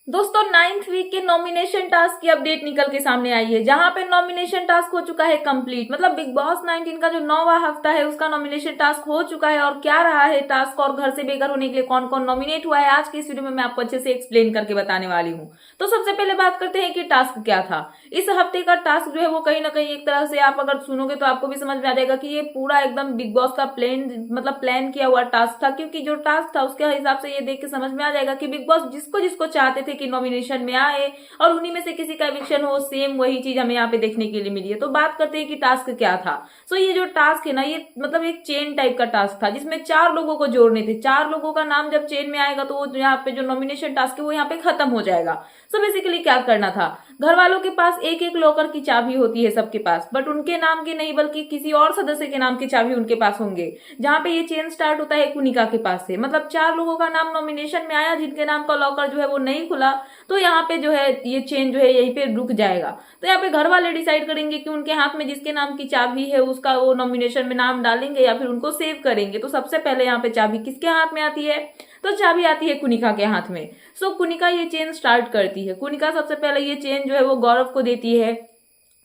दोस्तों 9th week के nomination task की अपडेट निकल के सामने आई है, जहां पे नॉमिनेशन टास्क हो चुका है कंप्लीट। मतलब बिग बॉस 19 का जो 9वां हफ्ता है उसका नॉमिनेशन टास्क हो चुका है। और क्या रहा है टास्क और घर से बेघर होने के लिए कौन कौन नॉमिनेट हुआ है, आज की इस वीडियो में मैं आपको अच्छे से एक्सप्लेन करके बताने वाली हूँ। तो सबसे पहले बात करते हैं कि टास्क क्या था। इस हफ्ते का टास्क जो है वो कहीं ना कहीं एक तरह से आप अगर सुनोगे तो आपको भी समझ में आ जाएगा कि ये पूरा एकदम बिग बॉस का प्लान किया हुआ टास्क था। क्योंकि जो टास्क था उसके हिसाब से ये देख के समझ में आ जाएगा कि बिग बॉस जिसको जिसको चाहते थे कि नॉमिनेशन में आए और उन्हीं में से किसी का एविक्शन हो, सेम वही चीज हमें यहाँ पे देखने के लिए मिली है। तो बात करते हैं कि टास्क क्या था। सो ये जो टास्क है ना, ये मतलब एक चेन टाइप का टास्क था जिसमें 4 लोगों को जोड़ने थे। 4 लोगों का नाम जब चेन में आएगा तो वो यहाँ पे जो नॉमिनेशन टास्क है वो यहाँ पे खत्म हो जाएगा। सो बेसिकली क्या करना था, घर वालों के पास एक एक लॉकर की चाबी होती है सबके पास, बट उनके नाम की नहीं बल्कि किसी और सदस्य के नाम की चाबी उनके पास होंगे। जहां पे ये चेन स्टार्ट होता है कुनिका के पास से। मतलब 4 लोगों का नाम नॉमिनेशन में आया जिनके नाम का लॉकर जो है वो नहीं खुला, तो यहाँ पे जो है ये चेन जो है यहीं पे रुक जाएगा। तो यहाँ पे घर वाले डिसाइड करेंगे कि उनके हाथ में जिसके नाम की चाबी है उसका वो नॉमिनेशन में नाम डालेंगे या फिर उनको सेव करेंगे। तो सबसे पहले यहाँ पे चाबी किसके हाथ में आती है, तो चाबी आती है कुनिका के हाथ में। सो कुनिका ये चेन स्टार्ट करती है। कुनिका सबसे पहले ये चेन जो है वो गौरव को देती है।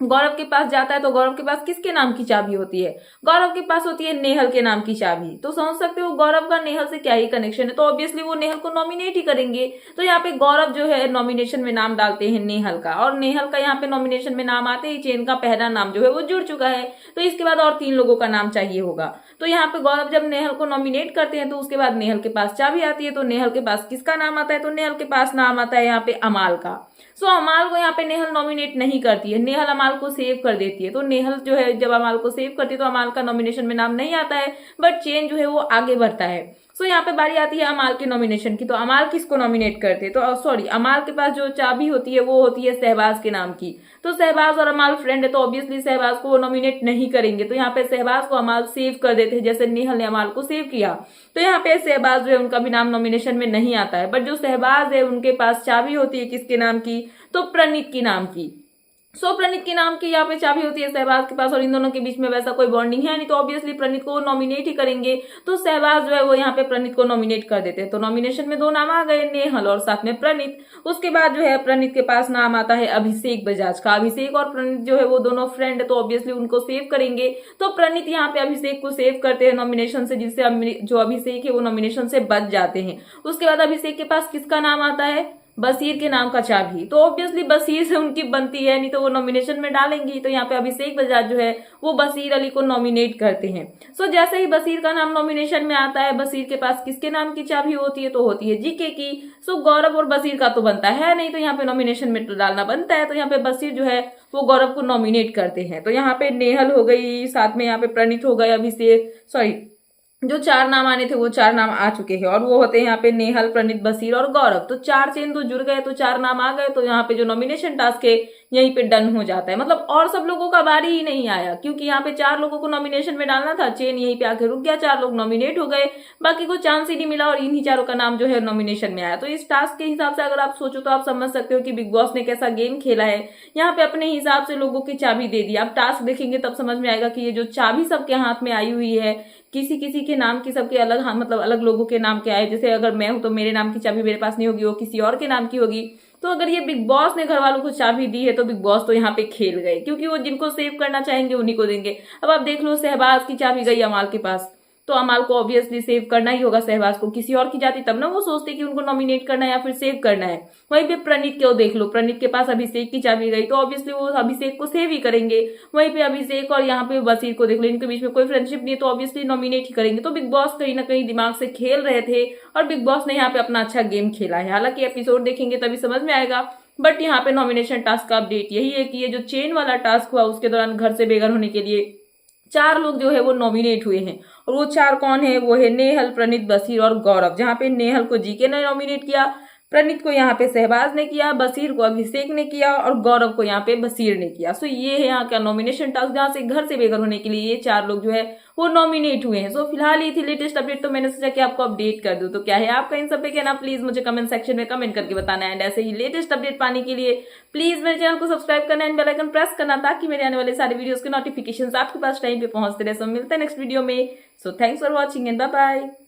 गौरव के पास जाता है तो गौरव के पास किसके नाम की चाबी होती है, गौरव के पास होती है नेहल के नाम की चाबी। तो समझ सकते हो गौरव का नेहल से क्या ही कनेक्शन है, तो ऑब्वियसली वो नेहल को नॉमिनेट ही करेंगे। तो यहाँ पे गौरव जो है नॉमिनेशन में नाम डालते हैं नेहल का, और नेहल का यहाँ पे नॉमिनेशन में नाम आते ही चेन का पहला नाम जो है वो जुड़ चुका है। तो इसके बाद और 3 लोगों का नाम चाहिए होगा। तो यहाँ पे गौरव जब नेहल को नॉमिनेट करते हैं तो उसके बाद नेहल के पास चाबी आती है। तो नेहल के पास किसका नाम आता है, तो नेहल के पास नाम आता है यहाँ पे अमाल का। सो अमाल को यहाँ पे नेहल नॉमिनेट नहीं करती है, नेहल अमाल को सेव कर देती है। तो नेहल जो है जब अमाल को सेव करती है तो अमाल का नॉमिनेशन में नाम नहीं आता है, बट चेन जो है वो आगे बढ़ता है। सो यहाँ पे बारी आती है अमाल के नॉमिनेशन की। तो अमाल किसको नॉमिनेट करते हैं, तो सॉरी अमाल के पास जो चाबी होती है वो होती है सहबाज के नाम की। तो सहबाज और अमाल फ्रेंड है तो ऑब्वियसली सहबाज को वो नॉमिनेट नहीं करेंगे। तो यहाँ पे सहबाज को अमाल सेव कर देते हैं जैसे नेहल ने अमाल को सेव किया। तो यहाँ पे सहबाज जो है उनका भी नाम नॉमिनेशन में नहीं आता है, बट जो सहबाज है उनके पास चाबी होती है किसके नाम की, तो प्रणीत की नाम की। सो प्रणीत के नाम की यहाँ पे चाबी होती है सहबाज के पास, और इन दोनों के बीच में वैसा कोई बॉन्डिंग है नहीं, तो ऑब्वियसली प्रणीत को नॉमिनेट ही करेंगे। तो सहबाज जो है वो यहाँ पे प्रणीत को नॉमिनेट कर देते हैं। तो नॉमिनेशन में 2 नाम आ गए, नेहल और साथ में प्रणीत। उसके बाद जो है प्रणीत के पास नाम आता है अभिषेक बजाज का। अभिषेक और प्रणीत जो है वो दोनों फ्रेंड है तो ऑब्वियसली उनको सेव करेंगे। तो प्रणीत यहाँ पे अभिषेक को सेव करते हैं नॉमिनेशन से, जिससे जो अभिषेक है वो नॉमिनेशन से बच जाते हैं। उसके बाद अभिषेक के पास किसका नाम आता है, बसीर के नाम का चाबी। तो ऑब्वियसली बसीर से उनकी बनती है, नहीं तो वो नॉमिनेशन में डालेंगी। तो यहाँ पे अभिषेक बजाज जो है वो बसीर अली को नॉमिनेट करते हैं। सो जैसे ही बसीर का नाम नॉमिनेशन में आता है, बसीर के पास किसके नाम की चाबी होती है, तो होती है जीके की। सो गौरव और बसीर का तो बनता है नहीं, तो यहाँ पे नॉमिनेशन में डालना बनता है। तो यहाँ पे बसीर जो है वो गौरव को नॉमिनेट करते हैं। तो यहाँ पे नेहल हो गई, साथ में यहाँ पे प्रणीत हो गए, अभिषेक सॉरी जो 4 नाम आने थे वो 4 नाम आ चुके हैं, और वो होते हैं यहाँ पे नेहल, प्रणीत, बसीर और गौरव। तो 4 चेन तो जुड़ गए, तो 4 नाम आ गए। तो यहाँ पे जो नॉमिनेशन टास्क है यहीं पे डन हो जाता है। मतलब और सब लोगों का बारी ही नहीं आया, क्योंकि यहाँ पे 4 लोगों को नॉमिनेशन में डालना था, चेन यहीं पे आके रुक गया, 4 लोग नॉमिनेट हो गए, बाकी को चांस ही नहीं मिला, और इन्हीं 4 का नाम जो है नॉमिनेशन में आया। तो इस टास्क के हिसाब से अगर आप सोचो तो आप समझ सकते हो कि बिग बॉस ने कैसा गेम खेला है। यहाँ पे अपने हिसाब से लोगों की चाबी दे दी। आप टास्क देखेंगे तब समझ में आएगा कि ये जो चाबी सबके हाथ में आई हुई है, किसी किसी के नाम की, सबके अलग, मतलब अलग लोगों के नाम के आए। जैसे अगर मैं हूं तो मेरे नाम की चाबी मेरे पास नहीं होगी, वो किसी और के नाम की होगी। तो अगर ये बिग बॉस ने घर वालों को चाबी दी है तो बिग बॉस तो यहाँ पे खेल गए, क्योंकि वो जिनको सेव करना चाहेंगे उन्हीं को देंगे। अब आप देख लो सहबाज की चाबी गई अमाल के पास, तो अमाल को ऑब्वियसली सेव करना ही होगा। सहबाज को किसी और की जाती तब ना वो सोचते कि उनको नॉमिनेट करना है या फिर सेव करना है। वहीं पे प्रणीत को देख लो, प्रणीत के पास अभिषेक की चाबी गई तो ऑब्वियसली वो अभिषेक को सेव ही करेंगे। वहीं पे अभिषेक और यहाँ पे बसीर को देख लो, इनके बीच में कोई फ्रेंडशिप नहीं है तो ऑब्वियसली नॉमिनेट ही करेंगे। तो बिग बॉस कहीं ना कहीं दिमाग से खेल रहे थे, और बिग बॉस ने यहाँ पे अपना अच्छा गेम खेला है। हालांकि एपिसोड देखेंगे तभी समझ में आएगा, बट यहाँ पे नॉमिनेशन टास्क का अपडेट यही है कि ये जो चेन वाला टास्क हुआ उसके दौरान घर से बेघर होने के लिए 4 लोग जो है वो नॉमिनेट हुए हैं। और वो 4 कौन है, वो है नेहल, प्रणीत, बसीर और गौरव। जहां पे नेहल को जीके ने नॉमिनेट किया, प्रणीत को यहाँ पे सहबाज ने किया, बसीर को अभिषेक ने किया, और गौरव को यहाँ पे बसीर ने किया। सो ये है यहाँ का नॉमिनेशन टास्क, जहां से घर से बेघर होने के लिए ये 4 लोग जो है वो नॉमिनेट हुए हैं। सो फिलहाल ये थी लेटेस्ट अपडेट, तो मैंने सोचा कि आपको अपडेट कर दूं। तो क्या है आपका इन सब पे कहना, प्लीज मुझे कमेंट सेक्शन में कमेंट करके बताना है। एंड ऐसे ही लेटेस्ट अपडेट पाने के लिए प्लीज मेरे चैनल को सब्सक्राइब करना एंड बेल आइकन प्रेस करना, ताकि मेरे आने वाले सारे वीडियोस के नोटिफिकेशन आपके पास टाइम पे पहुंचते रहे। सो मिलते हैं नेक्स्ट वीडियो में। So thanks for watching and bye bye.